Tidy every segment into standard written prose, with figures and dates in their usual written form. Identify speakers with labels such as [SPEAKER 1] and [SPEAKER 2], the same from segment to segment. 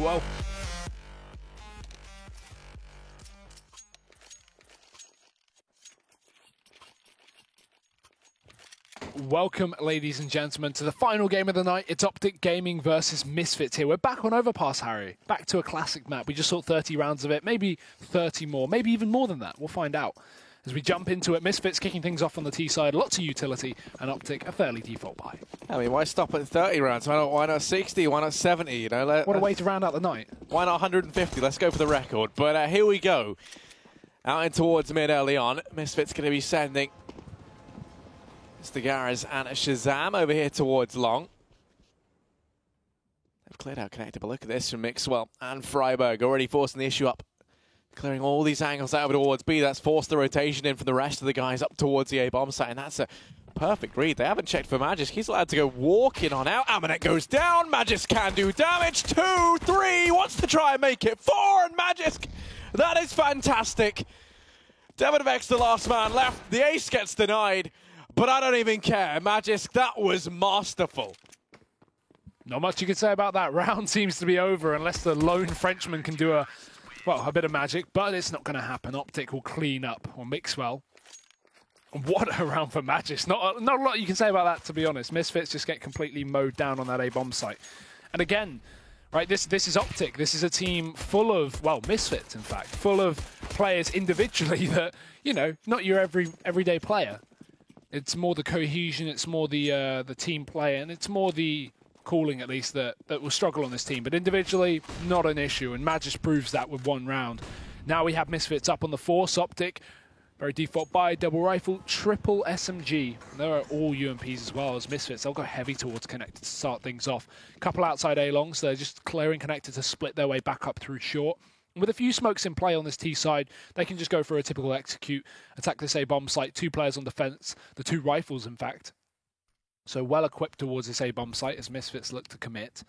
[SPEAKER 1] well. Welcome, ladies and gentlemen, to the final game of the night. It's Optic Gaming versus Misfits here. We're back on Overpass, Harry. Back to a classic map. We just saw 30 rounds of it, maybe 30 more, maybe even more than that. We'll find out. As we jump into it, Misfits kicking things off on the T side, lots of utility, and Optic a fairly default buy.
[SPEAKER 2] I mean, why stop at 30 rounds? Why not 60? Why not 70? You know,
[SPEAKER 1] what a way to round out the night.
[SPEAKER 2] Why not 150? Let's go for the record. But here we go. Out and towards mid early on. Misfits going to be sending Mr. Garres and Shazam over here towards long. They've cleared out connected, but look at this from Mixwell and Freiburg already forcing the issue up. Clearing all these angles out towards B. That's forced the rotation in from the rest of the guys up towards the A bomb site, and that's a perfect read. They haven't checked for Magisk. He's allowed to go walking on out. Amanek goes down. Magisk can do damage. 2, 3. Wants to try and make it 4, and Magisk. That is fantastic. Devonovex, the last man left. The ace gets denied, but I don't even care. Magisk, that was masterful.
[SPEAKER 1] Not much you can say about that. Round seems to be over unless the lone Frenchman can do a bit of magic, but it's not going to happen. Optic will clean up on Mixwell. What a round for Magisk. Not a lot you can say about that, to be honest. Misfits just get completely mowed down on that A bomb site. And again, right, this is Optic. This is a team full of, well, Misfits, in fact, full of players individually that, you know, not your everyday player. It's more the cohesion, it's more the team play, and it's more the calling, at least, that will struggle on this team. But individually, not an issue, and Magisk proves that with one round. Now we have Misfits up on the force. Optic, very default buy, double rifle, triple SMG. And there are all UMPs as well as Misfits. They'll go heavy towards connected to start things off. Couple outside A-longs, they're just clearing connected to split their way back up through short. And with a few smokes in play on this T side, they can just go for a typical execute, attack this A-bomb site, 2 players on defense, the 2 rifles, in fact. So well equipped towards this A-bomb site as Misfits look to commit.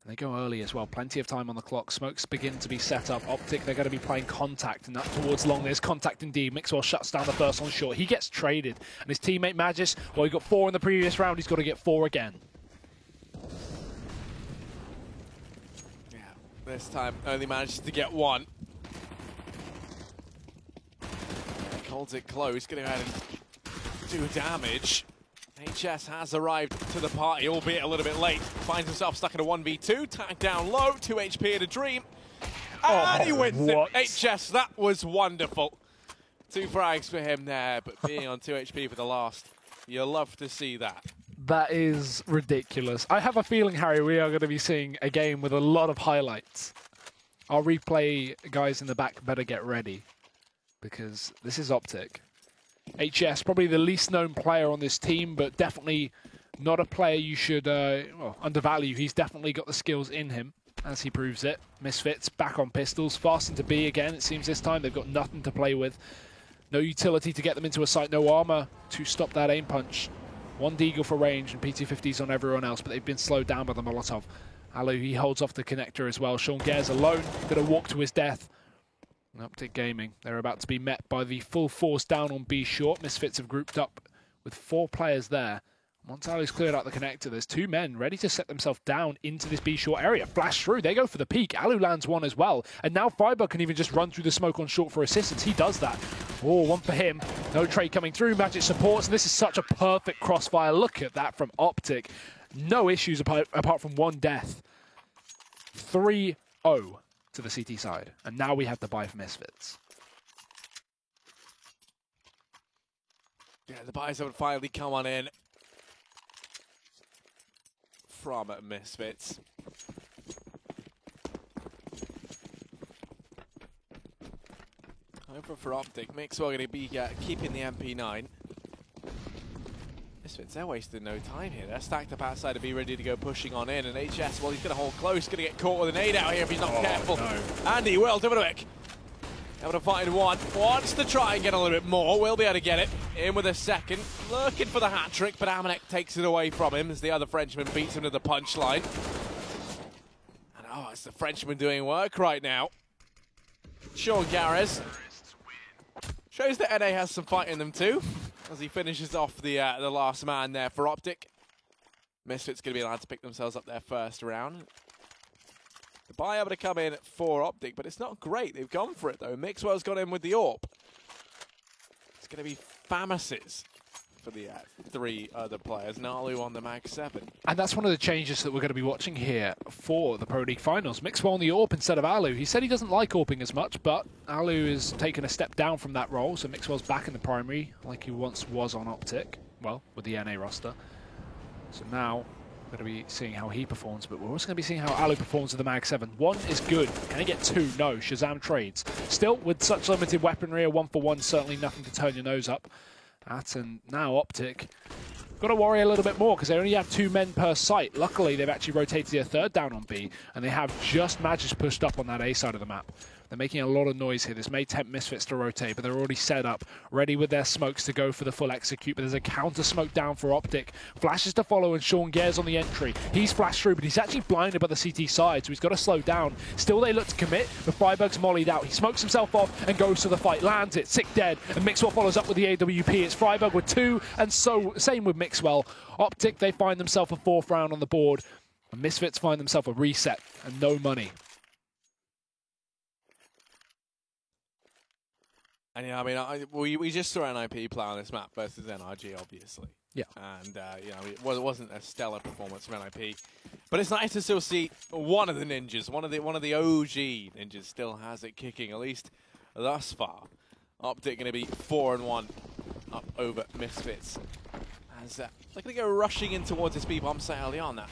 [SPEAKER 1] And they go early as well. Plenty of time on the clock. Smokes begin to be set up. Optic, they're going to be playing contact, and up towards long. There's contact indeed. Mixwell shuts down the first on short. He gets traded. And his teammate Magisk, well, he got 4 in the previous round. He's got to get 4 again.
[SPEAKER 2] Yeah, this time only manages to get 1. Holds it close. Going to go ahead and do damage. HS has arrived to the party, albeit a little bit late. Finds himself stuck in a 1v2, tagged down low, 2 HP in a dream. And he wins it. HS, that was wonderful. 2 frags for him there, but being on 2 HP for the last, you'll love to see that.
[SPEAKER 1] That is ridiculous. I have a feeling, Harry, we are going to be seeing a game with a lot of highlights. Our replay guys in the back better get ready, because this is Optic. HS, probably the least known player on this team, but definitely not a player you should undervalue. He's definitely got the skills in him, as he proves it. Misfits back on pistols, fast into B again, it seems this time. They've got nothing to play with. No utility to get them into a site, no armor to stop that aim punch. 1 deagle for range and P250s on everyone else, but they've been slowed down by the Molotov. Alu, he holds off the connector as well. Sean Gares alone, going to walk to his death. Optic Gaming, they're about to be met by the full force down on B short. Misfits have grouped up with 4 players there. Once Alu's cleared out the connector, there's 2 men ready to set themselves down into this B short area. Flash through, they go for the peak. Alu lands 1 as well. And now Freiburg can even just run through the smoke on short for assistance. He does that. Oh, 1 for him. No trade coming through. Magisk supports, and this is such a perfect crossfire. Look at that from Optic. No issues apart from 1 death. 3-0. To the CT side, and now we have the buy for Misfits.
[SPEAKER 2] Yeah, the buys have finally come on in from Misfits. Over for Optic. Mixwell going to be keeping the MP9. Misfits, they're wasting no time here. They're stacked up outside to be ready to go pushing on in. And HS, well, he's going to hold close. Going to get caught with an 8 out here if he's not careful.
[SPEAKER 1] No.
[SPEAKER 2] And he will. Devonovex able to find 1. Wants to try and get a little bit more. Will be able to get it. In with a second. Looking for the hat trick, but Amanek takes it away from him as the other Frenchman beats him to the punchline. And it's the Frenchman doing work right now. Sean Gares shows that NA has some fight in them too, as he finishes off the last man there for Optic. Misfits going to be allowed to pick themselves up their first round. The buy able to come in for Optic, but it's not great. They've gone for it, though. Mixwell's got in with the AWP. It's going to be Famises for the 3 other players. Nalu on the Mag 7.
[SPEAKER 1] And that's one of the changes that we're going to be watching here for the Pro League Finals. Mixwell on the AWP instead of Alu. He said he doesn't like AWPing as much, but Alu is taking a step down from that role, so Mixwell's back in the primary like he once was on Optic. Well, with the NA roster. So now we're going to be seeing how he performs, but we're also going to be seeing how Alu performs with the Mag 7. 1 is good. Can he get 2? No. Shazam trades. Still, with such limited weaponry, a 1-for-1, certainly nothing to turn your nose up at. And now Optic got to worry a little bit more because they only have 2 men per site. Luckily, they've actually rotated their 3rd down on B, and they have just Magisk pushed up on that A side of the map. They're making a lot of noise here. This may tempt Misfits to rotate, but they're already set up, ready with their smokes to go for the full execute. But there's a counter smoke down for Optic. Flashes to follow, and Sean Gares on the entry. He's flashed through, but he's actually blinded by the CT side, so he's got to slow down. Still, they look to commit, but Freiburg's mollied out. He smokes himself off and goes to the fight, lands it, sick dead, and Mixwell follows up with the AWP. It's Freiburg with 2, and so same with Mixwell. Optic, they find themselves a 4th round on the board, and Misfits find themselves a reset and no money.
[SPEAKER 2] And yeah, I mean, we just saw NIP play on this map versus NRG, obviously.
[SPEAKER 1] Yeah.
[SPEAKER 2] And you know, it wasn't a stellar performance from NIP, but it's nice to still see one of the ninjas, one of the OG ninjas, still has it kicking, at least thus far. Optic going to be 4-1 up over Misfits. As they're going to go rushing in towards this B bomb site early on. That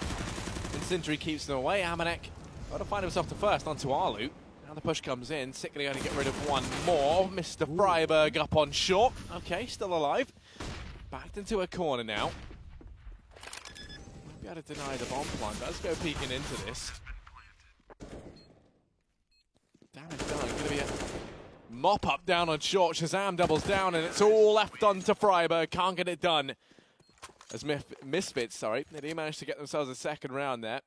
[SPEAKER 2] Incendiary keeps them away. Amanek got to find himself the first onto Alu. Now the push comes in. Sickly going to get rid of one more. Mr. Freiburg up on short. Okay, still alive. Backed into a corner now. Might be able to deny the bomb plant. Does go peeking into this. Damage done. Going to be a mop up down on short. Shazam doubles down, and it's all left on to Freiburg. Can't get it done. As Misfits, they do manage to get themselves a 2nd round there.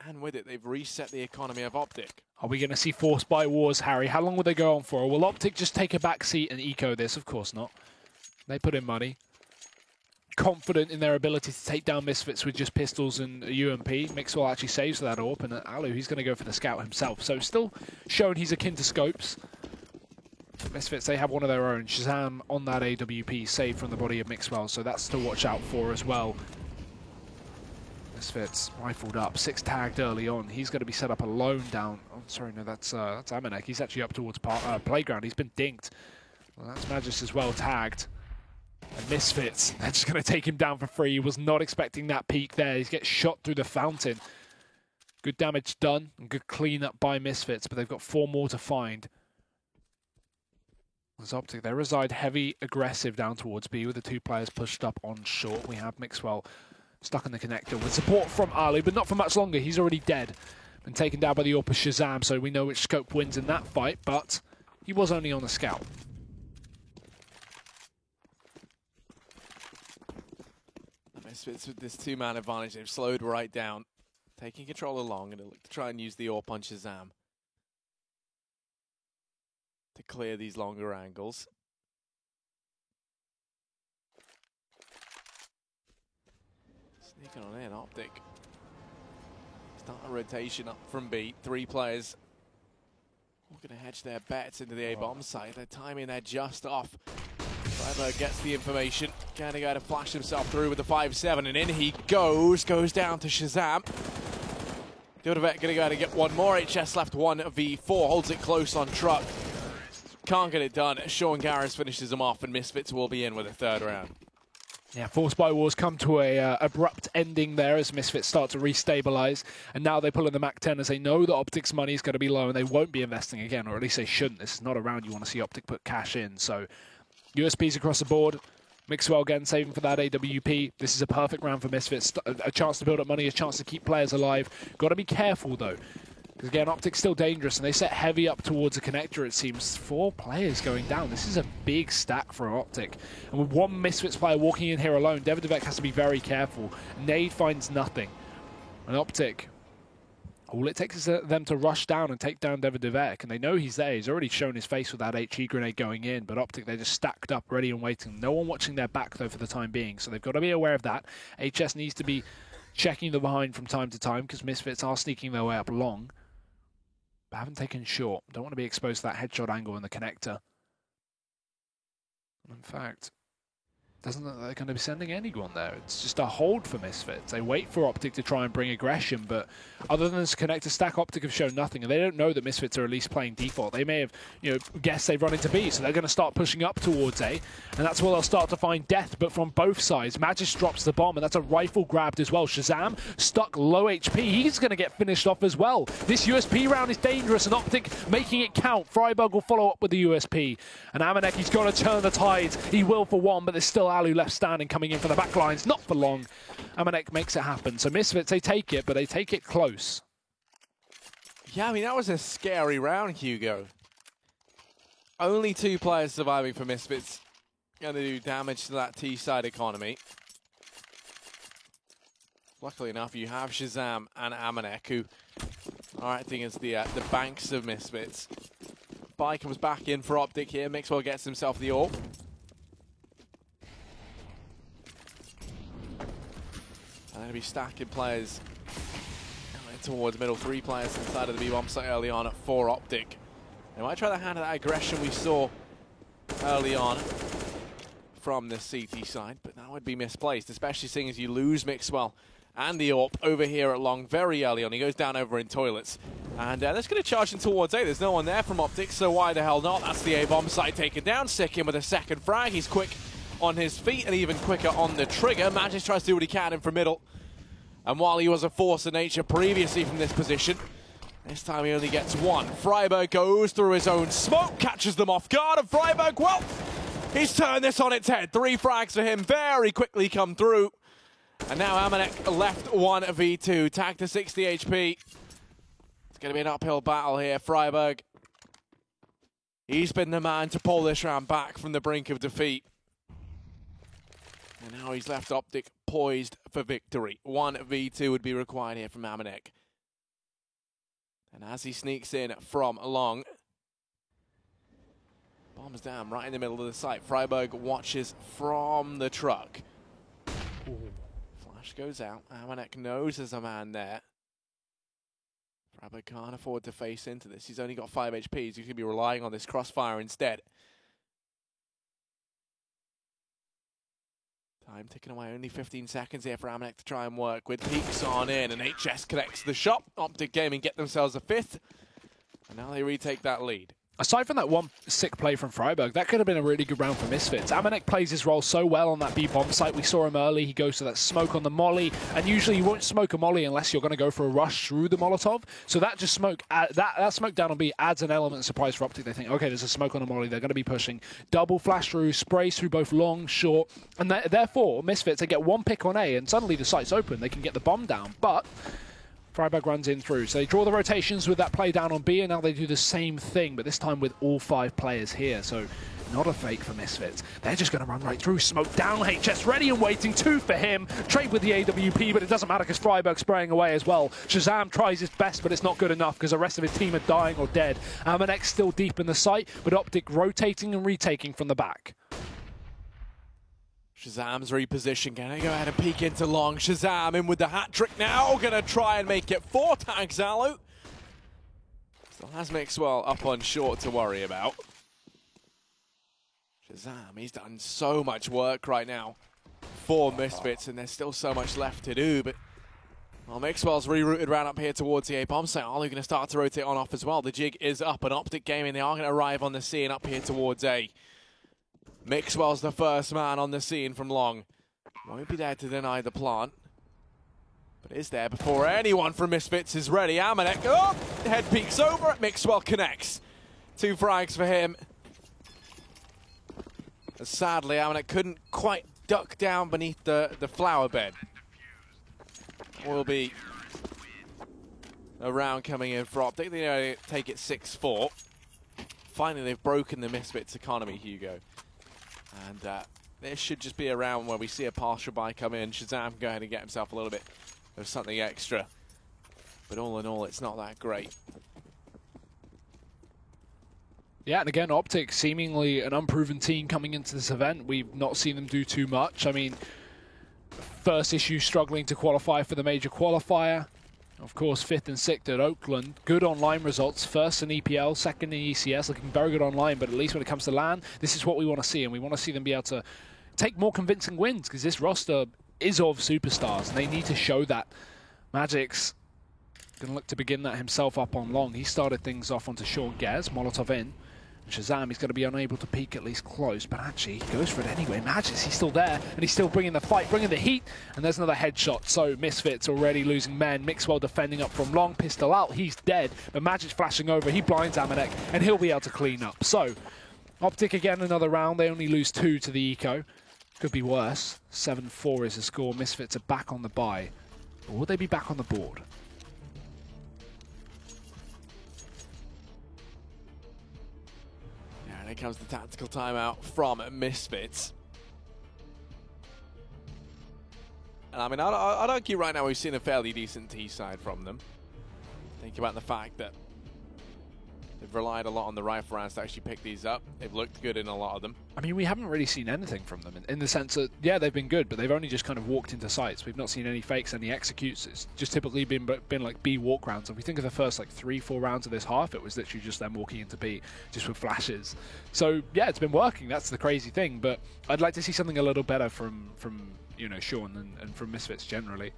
[SPEAKER 2] And with it, they've reset the economy of Optic.
[SPEAKER 1] Are we going to see Forced by Wars, Harry? How long will they go on for? Or will Optic just take a back seat and eco this? Of course not. They put in money. Confident in their ability to take down Misfits with just pistols and a UMP. Mixwell actually saves that AWP, and Alu, he's going to go for the scout himself. So still showing he's akin to Scopes. Misfits, they have one of their own. Shazam on that AWP, saved from the body of Mixwell, so that's to watch out for as well. Misfits rifled up, 6 tagged early on. He's going to be set up alone down. Oh, sorry, no, that's Amanek. He's actually up towards playground. He's been dinked. Well, that's Magisk as well, tagged. And Misfits, they're just going to take him down for free. He was not expecting that peek there. He gets shot through the fountain. Good damage done and good cleanup by Misfits, but they've got 4 more to find. As Optic, they reside heavy, aggressive down towards B with the 2 players pushed up on short. We have Mixwell stuck in the connector with support from Alu, but not for much longer. He's already dead. Been taken down by the AWP Shazam, so we know which scope wins in that fight, but he was only on the scout.
[SPEAKER 2] Misfits with this 2-man advantage, they've slowed right down, taking control along, and look to try and use the AWP on Shazam to clear these longer angles. Sneaking on in, Optic. Start a rotation up from B. 3 players. All going to hedge their bets into the A-bomb site. Their timing there just off. Freiburg gets the information. Gonna go to flash himself through with the 5-7, and in he goes. Goes down to Shazam. Devedevet gonna go to get one more. HS left 1v4. Holds it close on truck. Can't get it done. Sean Gares finishes him off, and Misfits will be in with a 3rd round.
[SPEAKER 1] Yeah, Forced by Wars come to a abrupt ending there as Misfits start to restabilize, and now they pull in the Mac 10 as they know that Optic's money is going to be low and they won't be investing again, or at least they shouldn't. This is not a round you want to see Optic put cash in. So USPs across the board. Mixwell again saving for that AWP. This is a perfect round for Misfits. A chance to build up money, a chance to keep players alive. Got to be careful though, because again, Optic's still dangerous, and they set heavy up towards a connector, it seems. 4 players going down. This is a big stack for Optic. And with 1 Misfits player walking in here alone, Devedevet has to be very careful. Nade finds nothing. And Optic, all it takes is them to rush down and take down Devedevet, and they know he's there. He's already shown his face with that HE grenade going in, but Optic, they're just stacked up, ready and waiting. No one watching their back, though, for the time being, so they've got to be aware of that. HS needs to be checking the behind from time to time, because Misfits are sneaking their way up long. but haven't taken short. Don't want to be exposed to that headshot angle in the connector. In fact, doesn't look like they're going to be sending anyone there. It's just a hold for Misfits. They wait for Optic to try and bring aggression, but other than this connector stack, Optic have shown nothing, and they don't know that Misfits are at least playing default. They may have, guessed they've run into B, so they're going to start pushing up towards A, and that's where they'll start to find death, but from both sides. Magis drops the bomb, and that's a rifle grabbed as well. Shazam, stuck low HP. He's going to get finished off as well. This USP round is dangerous, and Optic making it count. Friberg will follow up with the USP, and Amanek, he's got to turn the tides. He will for one, but there's still Alu left standing, coming in for the back lines. Not for long. Amanek makes it happen. So Misfits, they take it, but they take it close.
[SPEAKER 2] Yeah, I mean, that was a scary round, Hugo. Only 2 players surviving for Misfits. Going to do damage to that T-side economy. Luckily enough, you have Shazam and Amanek, who are acting as the banks of Misfits. Bai comes back in for Optic here. Mixwell gets himself the AWP. And they'll be stacking players towards middle. 3 players inside of the B-bomb site early on at 4 Optic. They might try the hand of that aggression we saw early on from the CT side, but that would be misplaced, especially seeing as you lose Mixwell and the AWP over here at long very early on. He goes down over in toilets. And that's going to charge him towards A. There's no one there from Optic, so why the hell not? That's the A-bomb site taken down. Sick with a second frag. He's quick on his feet and even quicker on the trigger. Magis tries to do what he can in from middle. And while he was a force of nature previously from this position, this time he only gets 1. Friberg goes through his own smoke, catches them off guard, and Friberg, well, he's turned this on its head. 3 frags for him, very quickly come through. And now Amanek left 1v2, tagged to 60 HP. It's going to be an uphill battle here. Friberg, he's been the man to pull this round back from the brink of defeat. And now he's left Optic poised for victory. 1v2 would be required here from Amanek. And as he sneaks in from long, bombs down right in the middle of the site. Friberg watches from the truck. Ooh. Flash goes out. Amanek knows there's a man there. Friberg can't afford to face into this. He's only got 5 HP. He's going to be relying on this crossfire instead. Time ticking away, only 15 seconds here for Amanek to try and work with. Peeks on in, and HS connects the shot. Optic Gaming get themselves a 5th, and now they retake that lead.
[SPEAKER 1] Aside from that one sick play from Friberg, that could have been a really good round for Misfits. Amanek plays his role so well on that B-bomb site. We saw him early. He goes to that smoke on the molly, and usually you won't smoke a molly unless you're going to go for a rush through the Molotov. So that just smoke, that smoke down on B adds an element of surprise for Optic. They think, okay, there's a smoke on the molly. They're going to be pushing. Double flash through, sprays through both long, short, and therefore Misfits, they get 1 pick on A, and suddenly the site's open. They can get the bomb down, but Friberg runs in through. So they draw the rotations with that play down on B, and now they do the same thing, but this time with all 5 players here. So not a fake for Misfits. They're just going to run right through. Smoke down. HS ready and waiting. 2 for him. Trade with the AWP, but it doesn't matter because Friberg's spraying away as well. Shazam tries his best, but it's not good enough because the rest of his team are dying or dead. Amanek still deep in the site, but Optic rotating and retaking from the back.
[SPEAKER 2] Shazam's reposition, gonna go ahead and peek into long. Shazam in with the hat trick now, gonna try and make it 4 tags Alu. Still has Mixwell up on short to worry about. Shazam, he's done so much work right now for Misfits, and there's still so much left to do, but well, Mixwell's rerouted round up here towards the A-bomb site. Alu gonna start to rotate on off as well. The jig is up, and Optic Gaming, they are gonna arrive on the scene up here towards A. Mixwell's the first man on the scene from long. Won't be there to deny the plant, but is there before anyone from Misfits is ready. Amanek, oh, head peeks over it. Mixwell connects. 2 frags for him. And sadly, Amanek couldn't quite duck down beneath the flower bed. Will be a round coming in for Optic. They take it 6-4. Finally, they've broken the Misfits economy, Hugo. And this should just be a round where we see a partial buy come in. Shazam go ahead and get himself a little bit of something extra. But all in all, it's not that great.
[SPEAKER 1] Yeah, and again, Optic, seemingly an unproven team coming into this event. We've not seen them do too much. I mean, first issue struggling to qualify for the major qualifier. Of course, 5th and 6th at Oakland. Good online results. First in EPL, second in ECS. Looking very good online, but at least when it comes to LAN, this is what we want to see. And we want to see them be able to take more convincing wins, because this roster is of superstars, and they need to show that. Magic's going to look to begin that himself up on long. He started things off onto Sean Gez, Molotov in. And Shazam, he's going to be unable to peek at least close, but actually he goes for it anyway. Magic's, he's still there, and he's still bringing the fight, bringing the heat, and there's another headshot. So Misfits already losing men. Mixwell defending up from long, pistol out, he's dead, but Magic's flashing over, he blinds Amanek, and he'll be able to clean up. So, Optic again another round, they only lose 2 to the Eco. Could be worse. 7-4 is the score. Misfits are back on the bye. Or will they be back on the board?
[SPEAKER 2] Yeah, and here comes the tactical timeout from Misfits. And I mean, I'd argue right now we've seen a fairly decent T side from them. Think about the fact that they've relied a lot on the rifle rounds to actually pick these up. They've looked good in a lot of them.
[SPEAKER 1] I mean, we haven't really seen anything from them in the sense that, yeah, they've been good, but they've only just kind of walked into sites. We've not seen any fakes, any executes. It's just typically been like B walk rounds. If we think of the first like 3-4 rounds of this half, it was literally just them walking into B just with flashes. So yeah, it's been working. That's the crazy thing. But I'd like to see something a little better from you know, Sean and from Misfits generally,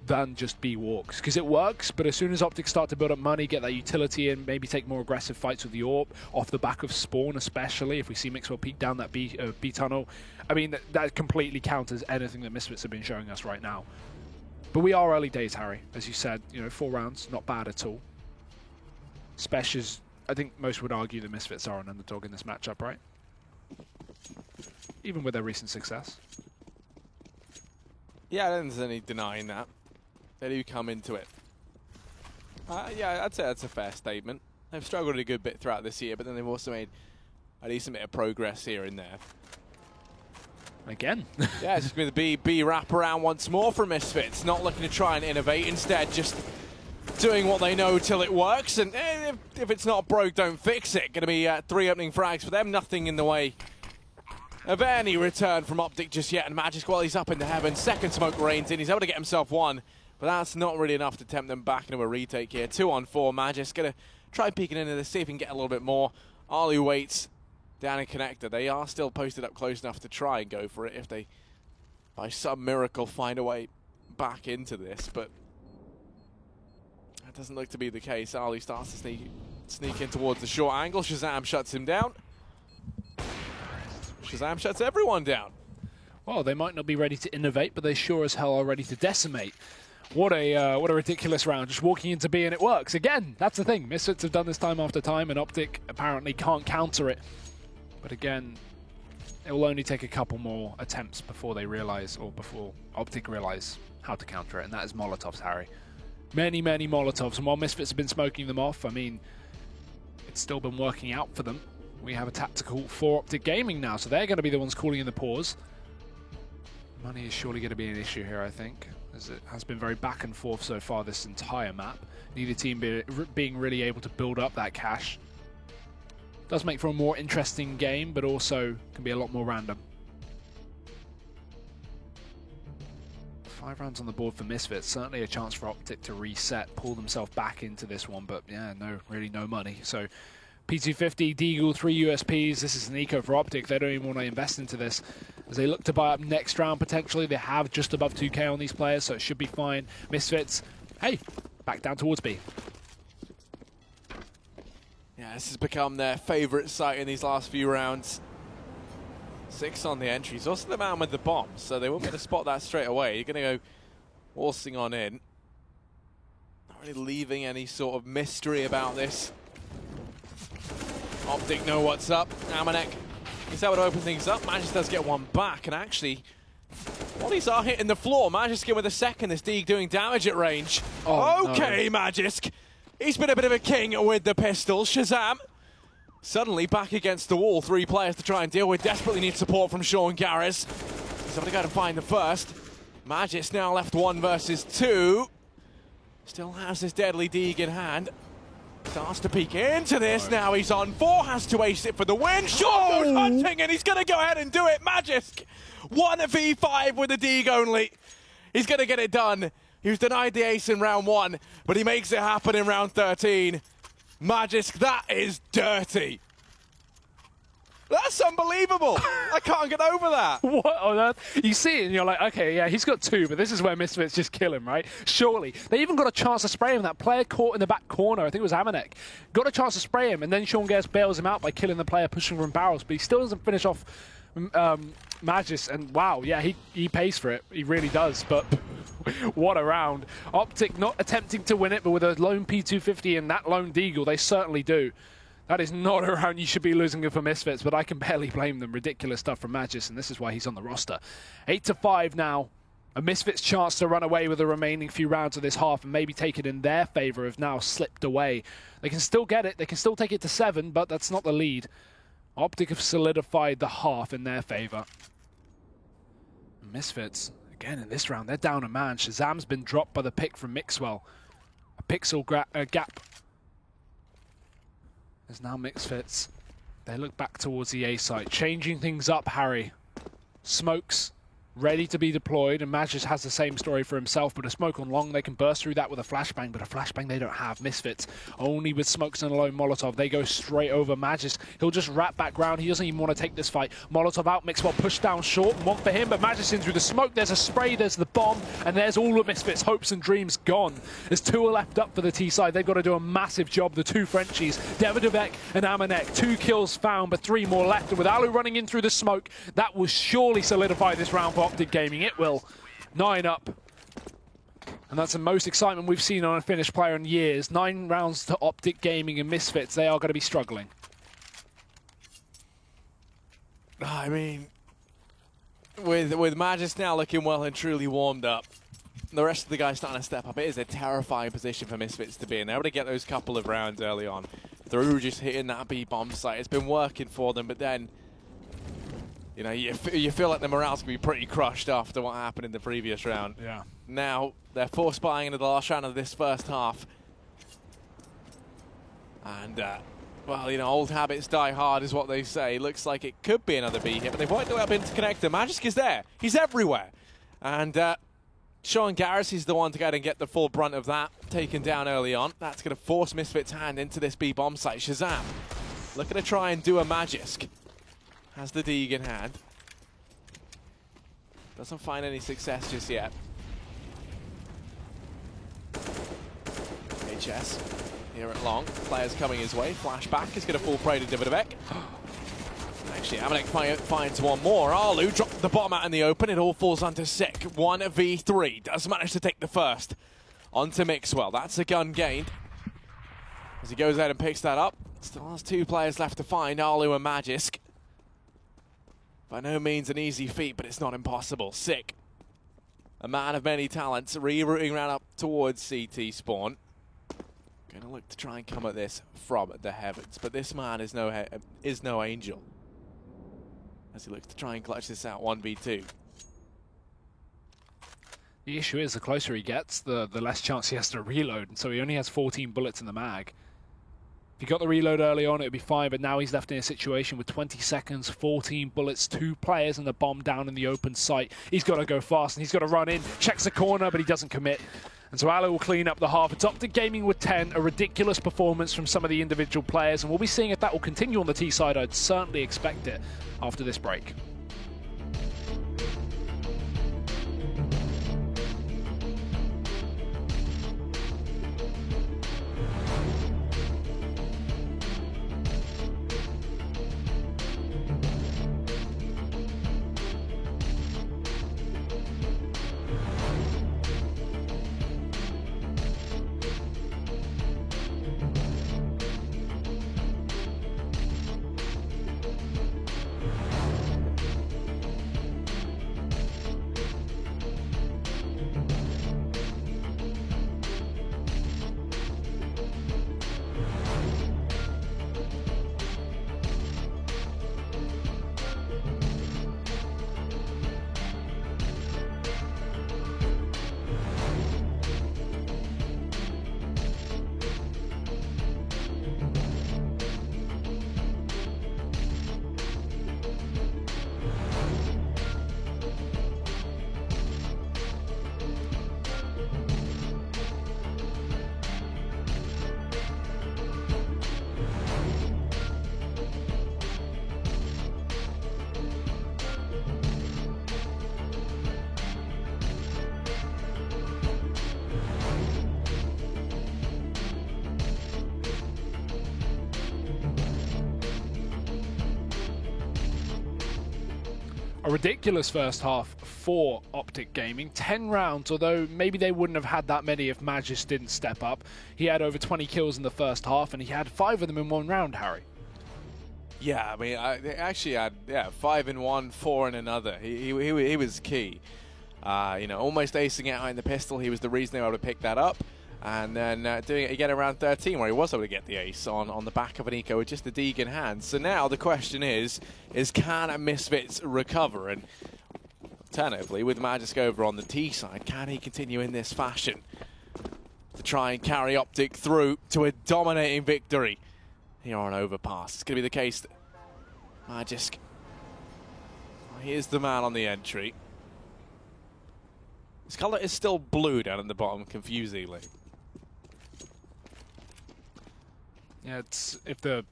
[SPEAKER 1] than just B walks, because it works, but as soon as Optics start to build up money, get that utility in, maybe take more aggressive fights with the AWP off the back of Spawn, especially if we see Mixwell peek down that B tunnel, I mean that completely counters anything that Misfits have been showing us right now. But we are early days, Harry, as you said. You know, 4 rounds, not bad at all. Spesh is, I think most would argue the Misfits are an underdog in this matchup, right? Even with their recent success.
[SPEAKER 2] Yeah, I don't think there's any denying that. They do come into it. Yeah, I'd say that's a fair statement. They've struggled a good bit throughout this year, but then they've also made a decent bit of progress here and there.
[SPEAKER 1] Again.
[SPEAKER 2] Yeah, it's just going to be B wraparound once more from Misfits. Not looking to try and innovate, instead just doing what they know till it works. And if it's not broke, don't fix it. Going to be 3 opening frags for them. Nothing in the way of any return from Optic just yet. And Magisk, while he's up in the heavens, second smoke rains in. He's able to get himself 1. But that's not really enough to tempt them back into a retake here. 2-on-4. Magisk going to try peeking into this, see if he can get a little bit more. Ali waits down in connector. They are still posted up close enough to try and go for it if they, by some miracle, find a way back into this. But that doesn't look to be the case. Ali starts to sneak in towards the short angle. Shazam shuts him down. Shazam shuts everyone down.
[SPEAKER 1] Well, they might not be ready to innovate, but they sure as hell are ready to decimate. What a ridiculous round, just walking into B and it works. Again, that's the thing. Misfits have done this time after time, and Optic apparently can't counter it. But again, it will only take a couple more attempts before they realize, or before Optic realize how to counter it, and that is Molotovs, Harry. Many, many Molotovs, and while Misfits have been smoking them off, I mean, it's still been working out for them. We have a tactical for Optic Gaming now, so they're going to be the ones calling in the pause. Money is surely going to be an issue here, I think, as it has been very back and forth so far this entire map. Neither team being really able to build up that cash. Does make for a more interesting game, but also can be a lot more random. 5 rounds on the board for Misfits. Certainly a chance for Optic to reset, pull themselves back into this one, but yeah, really no money. So P250, Deagle, 3 USPs. This is an eco for Optic. They don't even want to invest into this as they look to buy up next round potentially. They have just above 2k on these players, so it should be fine. Misfits, hey, back down towards B.
[SPEAKER 2] Yeah, this has become their favourite site in these last few rounds. 6 on the entries. Also the man with the bomb, so they won't be able to spot that straight away. You're going to go waltzing on in. Not really leaving any sort of mystery about this. Optic know what's up. Amanek is able to open things up. Magisk does get one back, and actually, while these are hitting the floor, Magisk with a second. This Deeg doing damage at range. Oh, okay, no. Magisk. He's been a bit of a king with the pistol. Shazam suddenly back against the wall. 3 players to try and deal with. Desperately need support from Sean Garris. He's able to go to find the first. Magisk now left 1 versus 2. Still has this deadly Deeg in hand. Starts to peek into this. Now he's on 4. Has to ace it for the win. Sean goes hunting, and he's going to go ahead and do it. Magisk 1v5 with the Deeg only. He's going to get it done. He was denied the ace in round 1, but he makes it happen in round 13. Magisk, that is dirty. That's unbelievable. I can't get over that.
[SPEAKER 1] What on earth? You see it and you're like, okay, yeah, he's got 2, but this is where Misfits just kill him, right? Surely. They even got a chance to spray him. That player caught in the back corner, I think it was Amanek, got a chance to spray him, and then Sean Gares bails him out by killing the player pushing from barrels, but he still doesn't finish off Magisk, and wow, yeah, he pays for it. He really does, but what a round. Optic not attempting to win it, but with a lone P250 and that lone Deagle, they certainly do. That is not a round you should be losing it for Misfits, but I can barely blame them. Ridiculous stuff from Magisk, and this is why he's on the roster. 8-5 now. A Misfits chance to run away with the remaining few rounds of this half and maybe take it in their favor have now slipped away. They can still get it. They can still take it to 7, but that's not the lead. Optic have solidified the half in their favor. Misfits, again in this round, they're down a man. Shazam's been dropped by the pick from Mixwell. A pixel gap. There's now Misfits. They look back towards the A site. Changing things up, Harry. Smokes ready to be deployed, and Magisk has the same story for himself, but a smoke on long, they can burst through that with a flashbang, but a flashbang they don't have. Misfits, only with smokes and a lone Molotov, they go straight over Magisk. He'll just wrap back round, he doesn't even want to take this fight. Molotov out, Mixwell pushed down short, and one for him, but Magisk in through the smoke, there's a spray, there's the bomb, and there's all of Misfits' hopes and dreams gone. There's 2 are left up for the T side, they've got to do a massive job, the 2 Frenchies, Davidovec and Amanek, 2 kills found, but 3 more left, and with Alu running in through the smoke, that will surely solidify this round for Optic Gaming. It will. 9 up. And that's the most excitement we've seen on a Finnish player in years. 9 rounds to Optic Gaming and Misfits. They are going to be struggling.
[SPEAKER 2] I mean, with Magisk now looking well and truly warmed up, the rest of the guys starting to step up. It is a terrifying position for Misfits to be in. They're able to get those couple of rounds early on through just hitting that B bomb site. It's been working for them, but then you know, you feel like the morale's going to be pretty crushed after what happened in the previous round.
[SPEAKER 1] Yeah.
[SPEAKER 2] Now, they're force buying into the last round of this first half. And, well, you know, old habits die hard is what they say. Looks like it could be another B hit, but they've worked their way up into connector. Magisk is there. He's everywhere. And Sean Gares is the one to go and get the full brunt of that, taken down early on. That's going to force Misfits' hand into this B bomb site. Shazam looking to try and do a Magisk. Has the Deeg in hand. Doesn't find any success just yet. HS here at long. Players coming his way. Flashback is going to fall prey to Davidovec. Actually, Amanek finds one more. Alu dropped the bottom out in the open. It all falls onto Sick. 1v3. Does manage to take the first onto Mixwell. That's a gun gained. As he goes out and picks that up. Still has 2 players left to find. Alu and Magisk. By no means an easy feat, but it's not impossible. Sick, a man of many talents, rerouting around up towards CT spawn. Going to look to try and come at this from the heavens, but this man is no angel. As he looks to try and clutch this out 1v2.
[SPEAKER 1] The issue is the closer he gets, the less chance he has to reload, and so he only has 14 bullets in the mag. If he got the reload early on, it would be fine, but now he's left in a situation with 20 seconds, 14 bullets, 2 players, and the bomb down in the open site. He's got to go fast, and he's got to run in, checks the corner, but he doesn't commit. And so Alu will clean up the half. It's Optic Gaming with 10, a ridiculous performance from some of the individual players, and we'll be seeing if that will continue on the T side. I'd certainly expect it after this break. a ridiculous first half for Optic Gaming. 10 rounds, although maybe they wouldn't have had that many if Magis didn't step up. He had over 20 kills in the first half, and he had 5 of them in one round, Harry.
[SPEAKER 2] Yeah, I mean, they actually had 5 in one, 4 in another. He was key. You know, almost acing out in the pistol. He was the reason they were able to pick that up. And then doing it again around 13, where he was able to get the ace on the back of an eco with just the Deeg in hand. So now the question is can Misfits recover? And alternatively, with Magisk over on the T side, can he continue in this fashion to try and carry Optic through to a dominating victory here on Overpass? It's going to be the case that Magisk, here's the man on the entry. His colour is still blue down at the bottom, confusingly.
[SPEAKER 1] Yeah, it's if the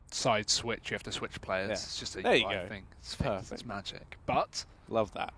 [SPEAKER 1] side switch, you have to switch players.
[SPEAKER 2] Yeah.
[SPEAKER 1] It's just a
[SPEAKER 2] there you
[SPEAKER 1] UI
[SPEAKER 2] go.
[SPEAKER 1] thing. It's
[SPEAKER 2] Perfect.
[SPEAKER 1] It's magic. But
[SPEAKER 2] love that.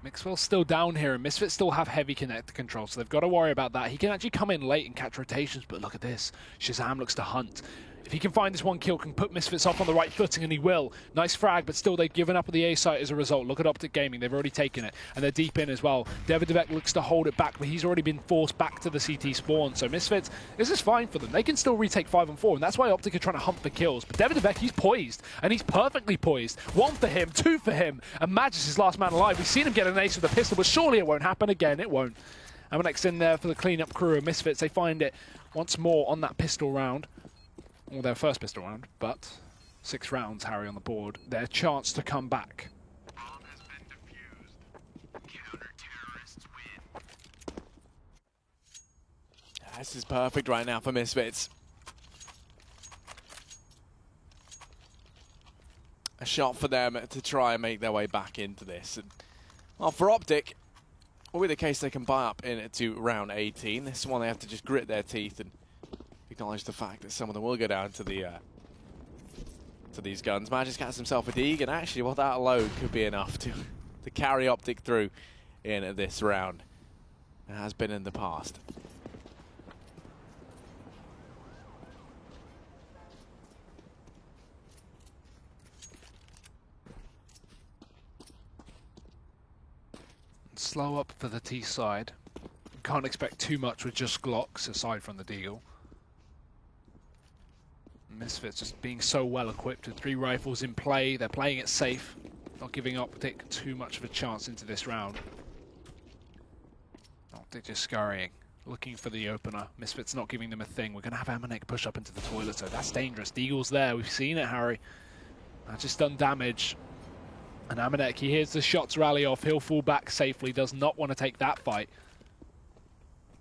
[SPEAKER 1] Mixwell's still down here, and Misfits still have heavy connector control, so they've got to worry about that. He can actually come in late and catch rotations, but look at this. Shazam looks to hunt. If he can find this one kill, can put Misfits off on the right footing, and he will. Nice frag, but still they've given up at the A site as a result. Look at Optic Gaming, they've already taken it, and they're deep in as well. Davidovec looks to hold it back, but he's already been forced back to the CT spawn, so Misfits, this is fine for them. They can still retake 5 on 4, and that's why Optic are trying to hunt for kills. But Davidovec, he's poised, and he's perfectly poised. 1 for him, 2 for him, and Magis is last man alive. We've seen him get an ace with a pistol, but surely it won't happen again. It won't. Amanex in there for the cleanup crew of Misfits. They find it once more on that pistol round. Or their first pistol round, but 6 rounds, Harry, on the board. Their chance to come back.
[SPEAKER 3] Bomb has been defused. Counter-terrorists win.
[SPEAKER 2] This is perfect right now for Misfits. A shot for them to try and make their way back into this. And, well, for Optic, will be the case they can buy up into round 18. This one they have to just grit their teeth and acknowledge the fact that some of them will go down to the to these guns. Magisk has himself a Deeg, and actually, well, that alone could be enough to carry Optic through in this round. It has been in the past.
[SPEAKER 1] Slow up for the T side. Can't expect too much with just Glocks, aside from the Deagle. Misfits just being so well equipped with 3 rifles in play. They're playing it safe, not giving Optic too much of a chance into this round. Optic just scurrying, looking for the opener. Misfits not giving them a thing. We're going to have Amanek push up into the toilet, so that's dangerous. Deagle's there. We've seen it, Harry. That's just done damage. And Amanek, he hears the shots rally off. He'll fall back safely. Does not want to take that fight.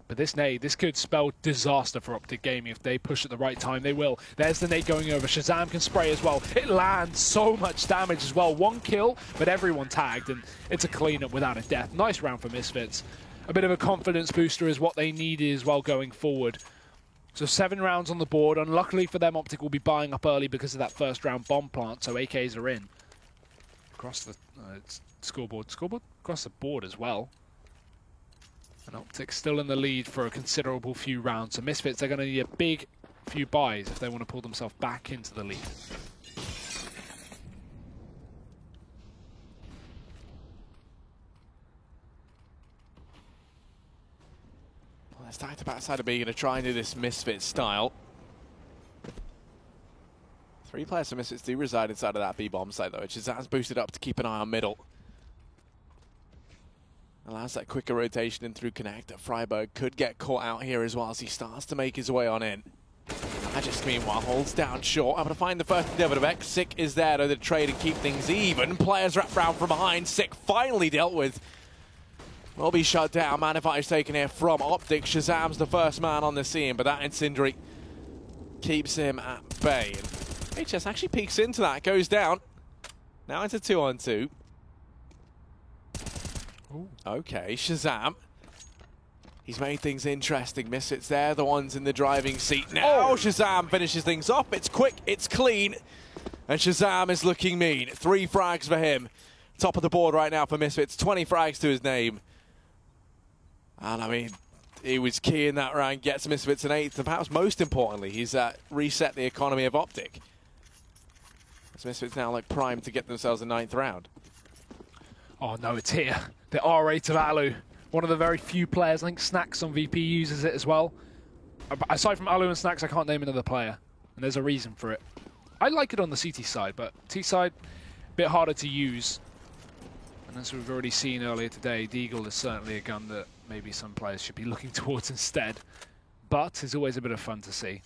[SPEAKER 1] But this nade, this could spell disaster for Optic Gaming. If they push at the right time, they will. There's the nade going over. Shazam can spray as well. It lands so much damage as well. 1 kill, but everyone tagged, and it's a cleanup without a death. Nice round for Misfits. A bit of a confidence booster is what they need as well going forward. So 7 rounds on the board. Unluckily for them, Optic will be buying up early because of that first round bomb plant, so AKs are in. Across the scoreboard. Across the board as well. And Optic still in the lead for a considerable few rounds. So Misfits, they're going to need a big few buys if they want to pull themselves back into the lead.
[SPEAKER 2] Well, they're starting to backside of B, going to try and do this Misfits style. 3 players for Misfits do reside inside of that B bomb site, though, which is that's boosted up to keep an eye on middle. Allows that quicker rotation in through connector. Freiburg could get caught out here as well as he starts to make his way on in. Magisk, meanwhile, holds down short. Able to find the first Davidovec. Sick is there to trade and keep things even. Players wrap round from behind. Sick finally dealt with. Will be shut down. Manify taken here from Optic. Shazam's the first man on the scene, but that incendiary keeps him at bay. And HS actually peeks into that, goes down. Now into 2-on-2.
[SPEAKER 1] Ooh.
[SPEAKER 2] Okay, Shazam. He's made things interesting. Misfits, they're the ones in the driving seat. Now Shazam finishes things off. It's quick, it's clean. And Shazam is looking mean. 3 frags for him. Top of the board right now for Misfits. 20 frags to his name. And I mean, he was key in that round. Gets Misfits an 8th. And perhaps most importantly, he's reset the economy of Optic. As Misfits now like primed to get themselves a 9th round.
[SPEAKER 1] Oh no, it's here. The R8 of Alu. One of the very few players. I think Snacks on VP uses it as well. Aside from Alu and Snacks, I can't name another player. And there's a reason for it. I like it on the CT side, but T side, a bit harder to use. And as we've already seen earlier today, Deagle is certainly a gun that maybe some players should be looking towards instead. But it's always a bit of fun to see.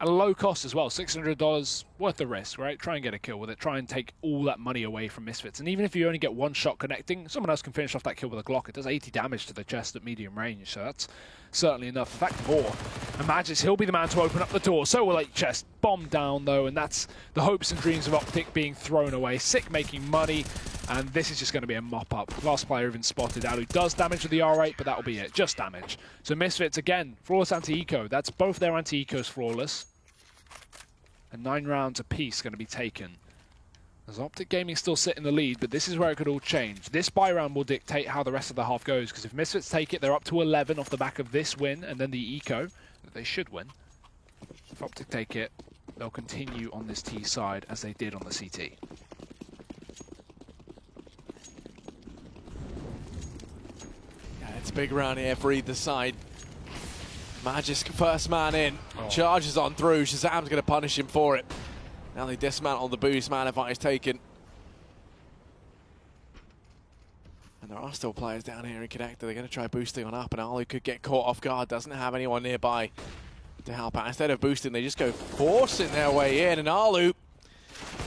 [SPEAKER 1] At a low cost as well, $600, worth the risk, right? Try and get a kill with it. Try and take all that money away from Misfits. And even if you only get one shot connecting, someone else can finish off that kill with a Glock. It does 80 damage to the chest at medium range, so that's certainly enough. In fact, more. And Magis, he'll be the man to open up the door. So will HS. Bomb down, though, and that's the hopes and dreams of Optic being thrown away. Sick making money, and this is just going to be a mop-up. Last player even spotted. Alu does damage with the R8, but that'll be it. Just damage. So Misfits, again, flawless anti-eco. That's both their anti-ecos flawless. And 9 rounds apiece going to be taken. As Optic Gaming still sit in the lead, but this is where it could all change. This buy round will dictate how the rest of the half goes, because if Misfits take it, they're up to 11 off the back of this win, and then the eco, that they should win. If Optic take it, they'll continue on this T side as they did on the CT.
[SPEAKER 2] Yeah, it's a big round here for either side. Magis first man in, charges on through. Shazam's going to punish him for it. Now they dismantle the boost, man advice taken. And there are still players down here in Connector. They're going to try boosting on up, and Alu could get caught off guard. Doesn't have anyone nearby to help out. Instead of boosting, they just go forcing their way in, and Alu,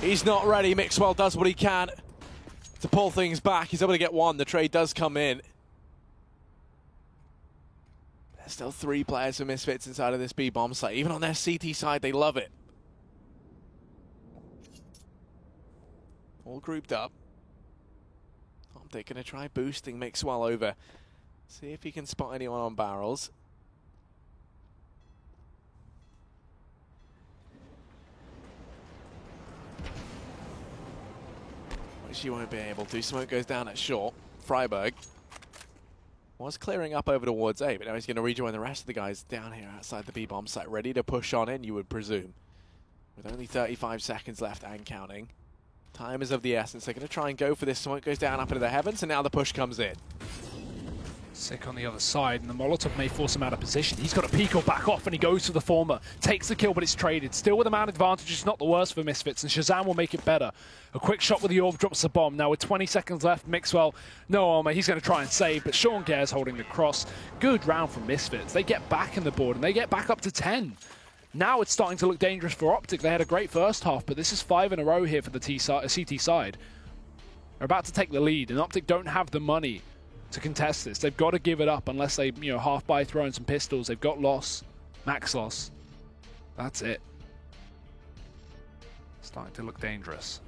[SPEAKER 2] he's not ready. Mixwell does what he can to pull things back. He's able to get one. The trade does come in. There's still 3 players for Misfits inside of this B-bomb site. Even on their CT side, they love it. All grouped up. They're going to try boosting Mixwell over. See if he can spot anyone on barrels. Which he won't be able to. Smoke goes down at short. Freiburg was clearing up over towards A, but now he's going to rejoin the rest of the guys down here outside the B-bomb site, ready to push on in, you would presume. With only 35 seconds left and counting. Time is of the essence. They're going to try and go for this. Smoke goes down up into the heavens, and now the push comes in.
[SPEAKER 1] Sick on the other side, and the Molotov may force him out of position. He's got a peek or back off, and he goes for the former. Takes the kill, but it's traded. Still with a man advantage, it's not the worst for Misfits, and Shazam will make it better. A quick shot with the orb drops the bomb. Now with 20 seconds left, Mixwell, no armor, he's going to try and save, but Sean Gare's holding the cross. Good round from Misfits. They get back in the board, and they get back up to 10. Now it's starting to look dangerous for Optic. They had a great first half, but this is 5 in a row here for the CT side. They're about to take the lead, and Optic don't have the money to contest this. They've got to give it up unless they, half by throwing some pistols. They've got loss, max loss. That's it. Starting to look dangerous.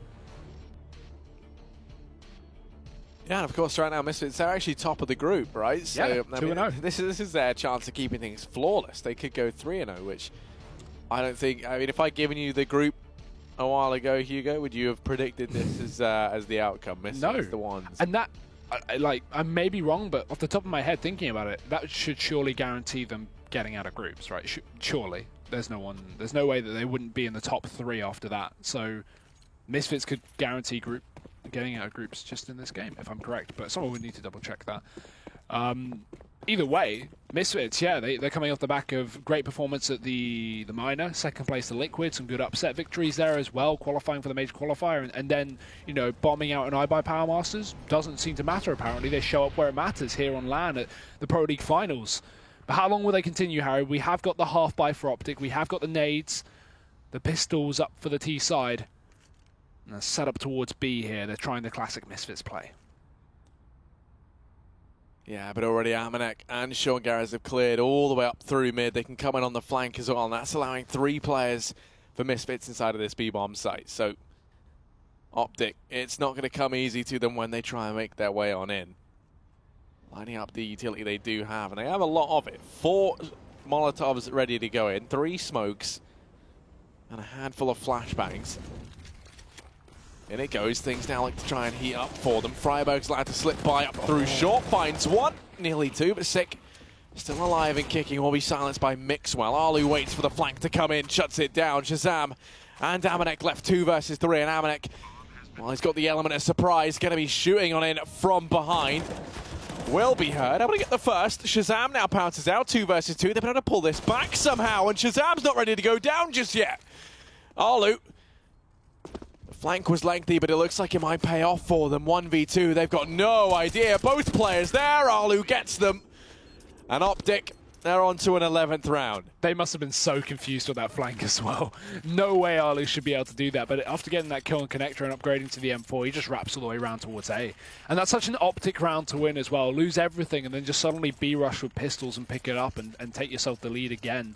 [SPEAKER 2] Yeah, and of course, right now, Misfits, they're actually top of the group, right? So,
[SPEAKER 1] yeah,
[SPEAKER 2] 2-0. This is their chance of keeping things flawless. They could go 3-0, which I don't think... I mean, if I'd given you the group a while ago, Hugo, would you have predicted this as the outcome? Misfits,
[SPEAKER 1] no.
[SPEAKER 2] The ones.
[SPEAKER 1] And that... I may be wrong, but off the top of my head, thinking about it, that should surely guarantee them getting out of groups, right? Surely. There's no way that they wouldn't be in the top 3 after that. So Misfits could guarantee getting out of groups just in this game, if I'm correct. But someone would need to double check that. Either way, Misfits, yeah, they're coming off the back of great performance at the minor, second place to Liquid, some good upset victories there as well, qualifying for the major qualifier, and then, bombing out an iBuy Power Masters doesn't seem to matter, apparently. They show up where it matters here on LAN at the Pro League Finals. But how long will they continue, Harry? We have got the half buy for Optic, we have got the nades, the pistols up for the T side, and they're set up towards B here. They're trying the classic Misfits play.
[SPEAKER 2] Yeah, but already Amanek and Sean Garrett have cleared all the way up through mid. They can come in on the flank as well, and that's allowing 3 players for Misfits inside of this B-bomb site. So, Optic, it's not going to come easy to them when they try and make their way on in. Lining up the utility they do have, and they have a lot of it. 4 Molotovs ready to go in, 3 smokes, and a handful of flashbangs. In it goes. Things now like to try and heat up for them. Freiburg's allowed to slip by up through short. Finds 1. Nearly 2, but Sick still alive and kicking. Will be silenced by Mixwell. Alu waits for the flank to come in. Shuts it down. Shazam and Amanek left 2 versus 3. And Amanek Well, he's got the element of surprise, going to be shooting on in from behind. Will be heard, able to get the first. Shazam now pounces out, 2 versus 2. They've been able to pull this back somehow, and Shazam's not ready to go down just yet. Arlu. The flank was lengthy, but it looks like it might pay off for them. 1v2, they've got no idea. Both players there, Arlu gets them. And Optic, they're on to an 11th round.
[SPEAKER 1] They must have been so confused with that flank as well. No way Arlu should be able to do that, but after getting that kill on Connector and upgrading to the M4, he just wraps all the way around towards A. And that's such an Optic round to win as well. Lose everything and then just suddenly B-rush with pistols and pick it up and take yourself the lead again.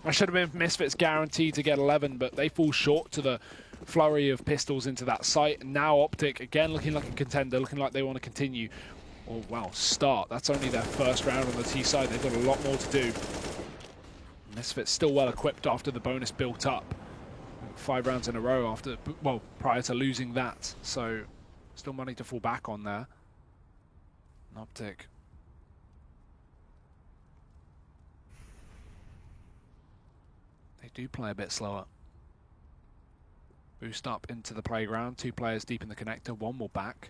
[SPEAKER 1] I should have been Misfits guaranteed to get 11, but they fall short to the flurry of pistols into that site. And now Optic, again, looking like a contender, looking like they want to continue. Or, well, start. That's only their first round on the T side. They've got a lot more to do. Misfits still well equipped after the bonus built up. 5 rounds in a row after, well, prior to losing that. So, still money to fall back on there. Optic. They do play a bit slower. Boost up into the playground. 2 players deep in the connector. 1 will back.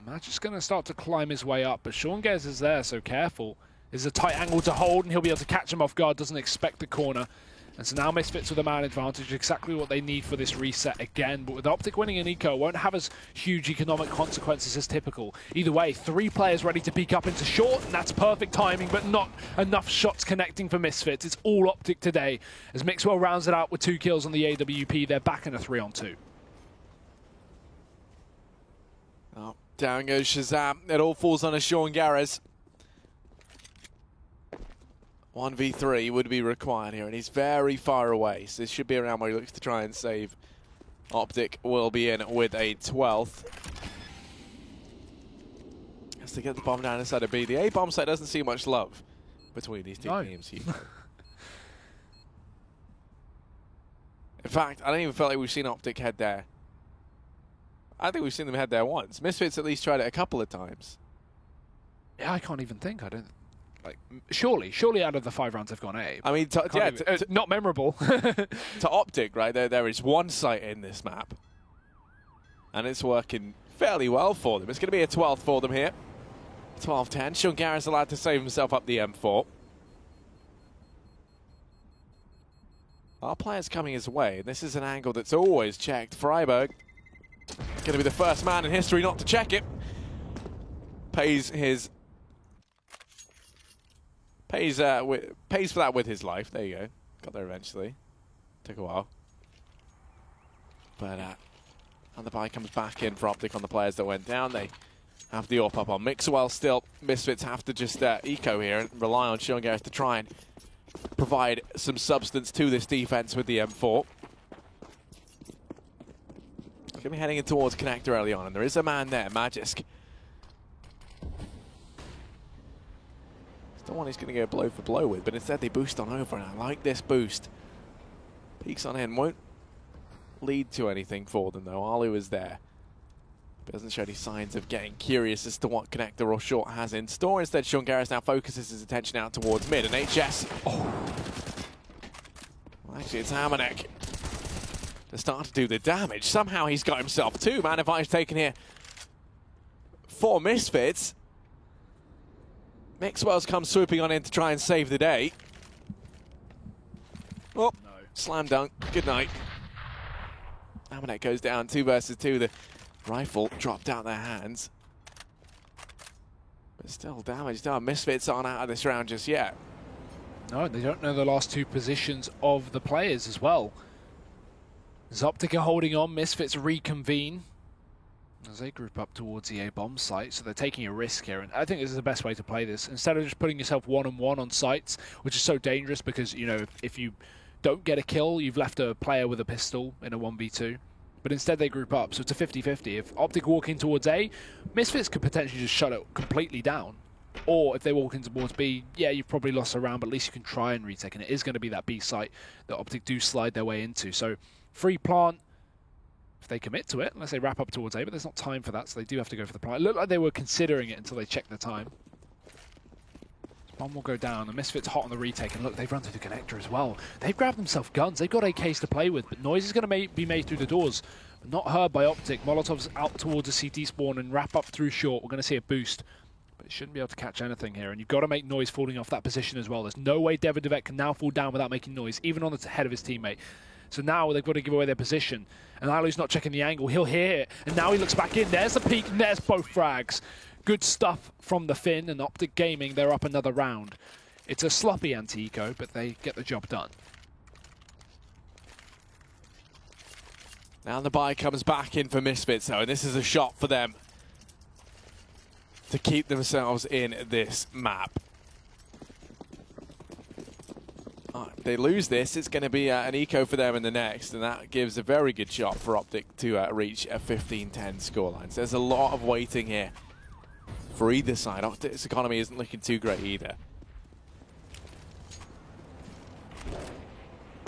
[SPEAKER 1] Magic's going to start to climb his way up, but Seangares is there, so careful. There's a tight angle to hold, and he'll be able to catch him off guard, doesn't expect the corner. And so now Misfits with a man advantage, exactly what they need for this reset again. But with Optic winning an eco, it won't have as huge economic consequences as typical. Either way, 3 players ready to peek up into short, and that's perfect timing, but not enough shots connecting for Misfits. It's all Optic today, as Mixwell rounds it out with 2 kills on the AWP. They're back in a 3-on-2.
[SPEAKER 2] Oh. Down goes Shazam. It all falls on a Seangares. 1v3 would be required here, and he's very far away. So this should be around where he looks to try and save. Optic will be in with a 12th. Has to get the bomb down inside of B. The A bomb site doesn't see much love between these two teams here. In fact, I don't even feel like we've seen Optic head there. I think we've seen them head there once. Misfits at least tried it a couple of times.
[SPEAKER 1] Yeah, I can't even think. I don't... Like, surely out of the 5 rounds they've gone A.
[SPEAKER 2] I mean,
[SPEAKER 1] not memorable.
[SPEAKER 2] To Optic, right, there is one site in this map. And it's working fairly well for them. It's going to be a 12th for them here. 12-10. Seangares allowed to save himself up the M4. Our player's coming his way. This is an angle that's always checked. Freiburg going to be the first man in history not to check it. Pays for that with his life. There you go. Got there eventually. Took a while. But and the buy comes back in for Optic on the players that went down. They have the AWP up on Mixwell still. Misfits have to just eco here and rely on Seangares to try and provide some substance to this defense with the M4. Going to be heading in towards Connector early on, and there is a man there, Magisk. It's the one he's going to go blow for blow with, but instead they boost on over, and I like this boost. Peeks on in, won't lead to anything for them though. Arlu is there. But doesn't show any signs of getting curious as to what Connector or Short has in store. Instead, Seangares now focuses his attention out towards mid, and HS... Oh. Well, actually, it's Amanek to start to do the damage. Somehow he's got himself 2. Man advantage taken here for Misfits. Mixwell's come swooping on in to try and save the day. Oh, no. Slam dunk. Good night. Amanek goes down 2 versus 2. The rifle dropped out their hands. But still damage done. Misfits aren't out of this round just yet.
[SPEAKER 1] No, they don't know the last 2 positions of the players as well. Optic are holding on, Misfits reconvene as they group up towards the A bomb site, so they're taking a risk here, and I think this is the best way to play this. Instead of just putting yourself one-on-one on sites, which is so dangerous because, you know, if you don't get a kill, you've left a player with a pistol in a 1v2. But instead they group up, so it's a 50-50. If Optic walk in towards A, Misfits could potentially just shut it completely down. Or if they walk in towards B, yeah, you've probably lost a round, but at least you can try and retake, and it is going to be that B site that Optic do slide their way into. So free plant, if they commit to it, unless they wrap up towards A, but there's not time for that, so they do have to go for the plant. It looked like they were considering it until they checked the time. Bomb will go down, and Misfits hot on the retake, and look, they've run through the connector as well. They've grabbed themselves guns, they've got AKs to play with, but noise is going to be made through the doors Not heard by Optic. Molotov's out towards the CT spawn and wrap up through short. We're going to see a boost. But it shouldn't be able to catch anything here. And you've got to make noise falling off that position as well. There's no way Davidovec can now fall down without making noise, even on the head of his teammate. So now they've got to give away their position. And Alu's not checking the angle. He'll hear it. And now he looks back in. There's the peak, and there's both frags. Good stuff from the Finn and Optic Gaming. They're up another round. It's a sloppy anti-eco, but they get the job done.
[SPEAKER 2] Now the buy comes back in for Misfits, though, and this is a shot for them to keep themselves in this map. If they lose this, it's going to be an eco for them in the next, and that gives a very good shot for Optic to reach a 15-10 scoreline. So there's a lot of waiting here for either side. Optic's economy isn't looking too great either.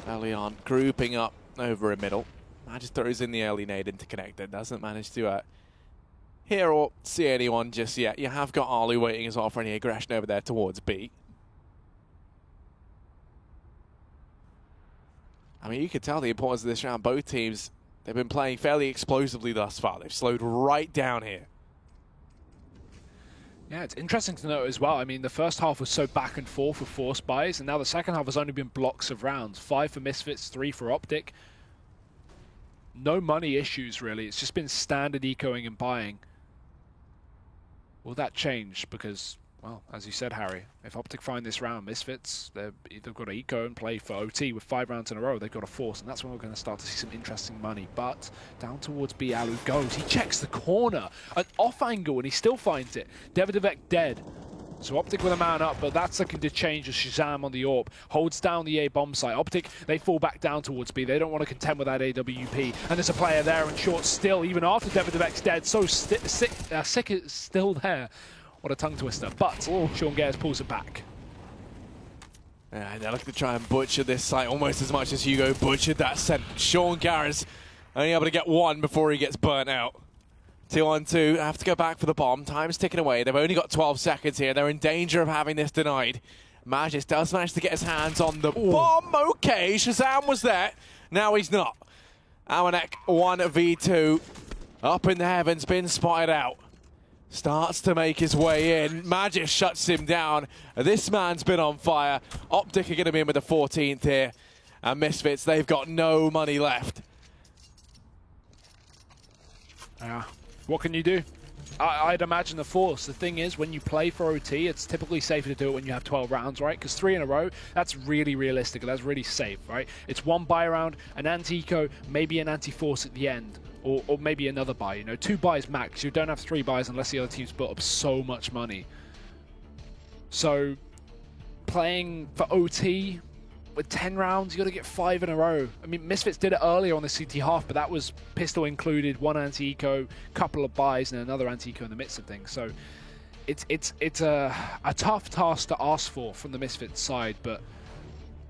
[SPEAKER 2] Early on, grouping up over a middle. Magic throws in the early nade into connector. Doesn't manage to hear or see anyone just yet. You have got Alu waiting as well for any aggression over there towards B. I mean, you can tell the importance of this round. Both teams, they've been playing fairly explosively thus far. They've slowed right down here.
[SPEAKER 1] Yeah, it's interesting to note as well. I mean, the first half was so back and forth with force buys, and now the second half has only been blocks of rounds. 5 for Misfits, 3 for Optic. No money issues, really. It's just been standard ecoing and buying. Will that change? Because, well, as you said, Harry, if Optic find this round, Misfits, they've got to eco and play for OT with 5 rounds in a row. They've got to force, and that's when we're going to start to see some interesting money. But down towards B, Alu goes. He checks the corner, an off angle, and he still finds it. Davidovec dead. So Optic with a man up, but that's looking to change as Shazam on the AWP holds down the A bomb site. Optic, they fall back down towards B. They don't want to contend with that AWP. And there's a player there and short still, even after Davidovec's dead. So Sick is still there. What a tongue twister. But Sean Gares pulls it back.
[SPEAKER 2] Yeah, they're looking to try and butcher this site almost as much as Hugo butchered that scent. Sean Gares only able to get one before he gets burnt out. 2-on-2, have to go back for the bomb. Time's ticking away. They've only got 12 seconds here. They're in danger of having this denied. Magisk does manage to get his hands on the bomb. Okay, Shazam was there. Now he's not. Amanek 1v2. Up in the heavens, been spotted out. Starts to make his way in. Magisk shuts him down. This man's been on fire. Optic are going to be in with the 14th here. And Misfits, they've got no money left.
[SPEAKER 1] Yeah. What can you do? I'd imagine the force. The thing is, when you play for OT, it's typically safer to do it when you have 12 rounds, right? Because 3 in a row, that's really realistic. That's really safe, right? It's 1 buy round, an anti-eco, maybe an anti-force at the end, or maybe another buy. You know, 2 buys max. You don't have 3 buys unless the other team's built up so much money. So, playing for OT with 10 rounds, you got to get 5 in a row. I mean, Misfits did it earlier on the CT half, but that was pistol included, 1 anti-eco, couple of buys, and another anti-eco in the midst of things. So it's a tough task to ask for from the Misfits side, but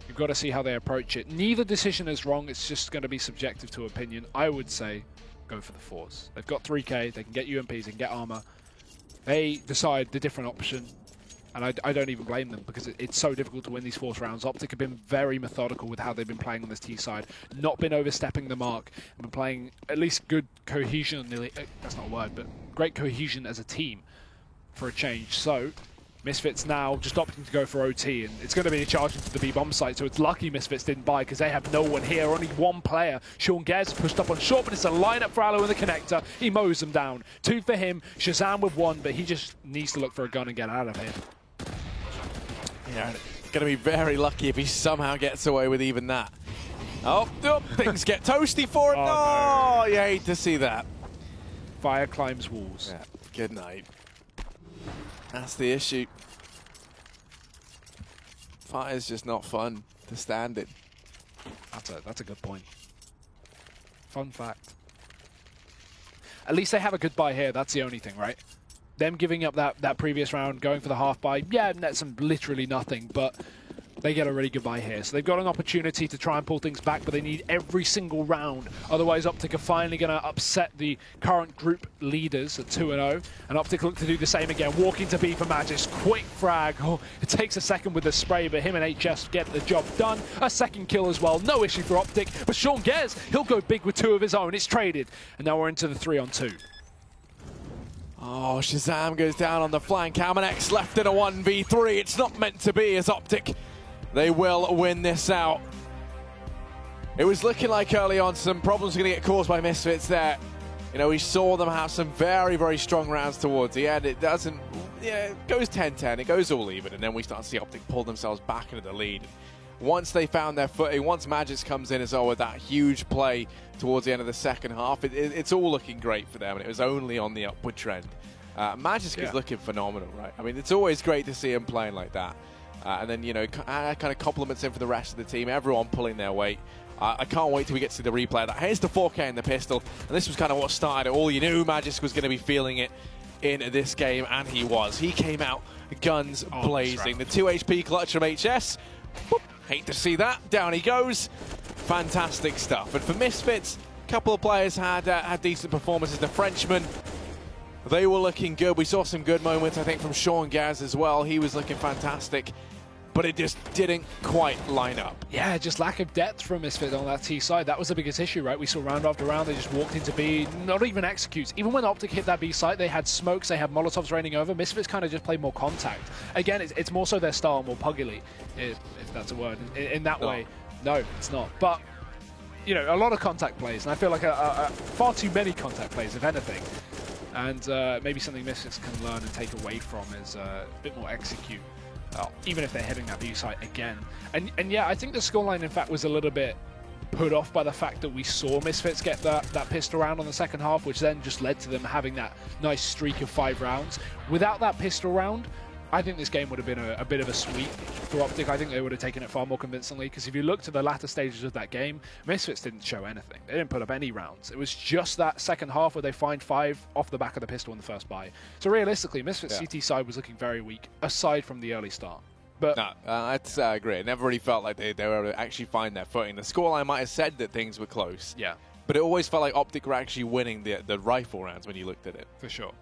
[SPEAKER 1] you've got to see how they approach it. Neither decision is wrong. It's just going to be subjective to opinion. I would say go for the force. They've got 3k. They can get UMPs. They can get armor. They decide the different option. And I don't even blame them because it's so difficult to win these force rounds. Optic have been very methodical with how they've been playing on this T side. Not been overstepping the mark. And been playing at least good cohesion. That's not a word, but great cohesion as a team for a change. So, Misfits now just opting to go for OT. And it's going to be a charge into the B bomb site. So it's lucky Misfits didn't buy because they have no one here. Only 1 player. Sean Gares pushed up on short, but it's a lineup for Alu in the connector. He mows them down. 2 for him. Shazam with 1, but he just needs to look for a gun and get out of here.
[SPEAKER 2] Yeah, going to be very lucky if he somehow gets away with even that. Oh, things get toasty for him. Oh, no. You hate to see that.
[SPEAKER 1] Fire climbs walls.
[SPEAKER 2] Yeah, good night. That's the issue. Fire's just not fun to stand in.
[SPEAKER 1] That's a good point. Fun fact. At least they have a good buy here. That's the only thing, right? Them giving up that previous round, going for the half buy, yeah, nets them literally nothing, but they get a really good buy here. So they've got an opportunity to try and pull things back, but they need every single round. Otherwise, Optic are finally going to upset the current group leaders at 2-0. And Optic look to do the same again. Walking to B for Magis. Quick frag. Oh, it takes a second with the spray, but him and HS get the job done. A second kill as well. No issue for Optic. But Sean Gez, he'll go big with 2 of his own. It's traded. And now we're into the 3-on-2.
[SPEAKER 2] Oh, Shazam goes down on the flank. Amanex left in a 1v3. It's not meant to be as Optic. They will win this out. It was looking like early on some problems were going to get caused by Misfits there. You know, we saw them have some very, very strong rounds towards the end. It doesn't, it goes 10-10. It goes all even. And then we start to see Optic pull themselves back into the lead. Once they found their footing, once Magis comes in as well with that huge play towards the end of the second half, it's all looking great for them, and it was only on the upward trend. Magisk is looking phenomenal, right? I mean, it's always great to see him playing like that. And then, you know, kind of compliments him for the rest of the team, everyone pulling their weight. I can't wait till we get to see the replay of that. Here's the 4K and the pistol, and this was kind of what started it all. You knew Magisk was going to be feeling it in this game, and he was. He came out guns blazing. The 2 HP clutch from HS. Whoop. Hate to see that. Down he goes. Fantastic stuff. And for Misfits, a couple of players had decent performances. The Frenchmen, they were looking good. We saw some good moments, I think, from Sean Gaz as well. He was looking fantastic. But it just didn't quite line up.
[SPEAKER 1] Yeah, just lack of depth from Misfits on that T side. That was the biggest issue, right? We saw round after round, they just walked into B, not even executes. Even when Optic hit that B site, they had smokes, they had Molotovs raining over. Misfits kind of just played more contact. Again, it's more so their style, more puggily, if that's a word. In that way, no, it's not. But, you know, a lot of contact plays, and I feel like far too many contact plays, if anything. And maybe something Misfits can learn and take away from is a bit more execute. Even if they're hitting that B site again. And yeah, I think the scoreline, in fact, was a little bit put off by the fact that we saw Misfits get that pistol round on the second half, which then just led to them having that nice streak of 5 rounds. Without that pistol round, I think this game would have been a bit of a sweep for Optic. I think they would have taken it far more convincingly, because if you look to the latter stages of that game, Misfits didn't show anything. They didn't put up any rounds. It was just that second half where they find 5 off the back of the pistol in the first buy. So realistically, Misfits' CT side was looking very weak, aside from the early start. But
[SPEAKER 2] no, that's great. It never really felt like they were able to actually find their footing. The scoreline might have said that things were close.
[SPEAKER 1] Yeah.
[SPEAKER 2] But it always felt like Optic were actually winning the rifle rounds when you looked at it.
[SPEAKER 1] For sure.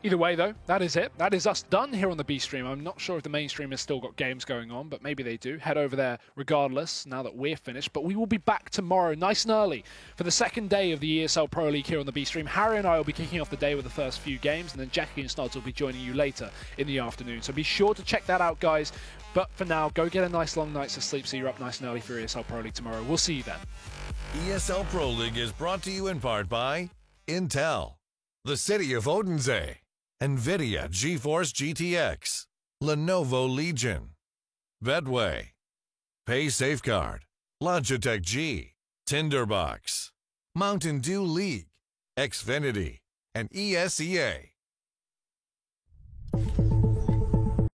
[SPEAKER 1] Either way, though, that is it. That is us done here on the B stream. I'm not sure if the main stream has still got games going on, but maybe they do. Head over there regardless, now that we're finished. But we will be back tomorrow, nice and early, for the second day of the ESL Pro League here on the B stream. Harry and I will be kicking off the day with the first few games, and then Jackie and Snods will be joining you later in the afternoon. So be sure to check that out, guys. But for now, go get a nice long night's of sleep so you're up nice and early for ESL Pro League tomorrow. We'll see you then.
[SPEAKER 4] ESL Pro League is brought to you in part by Intel, the City of Odense, NVIDIA GeForce GTX, Lenovo Legion, Bedway, Pay Safeguard, Logitech G, Tinderbox, Mountain Dew League, Xfinity, and ESEA.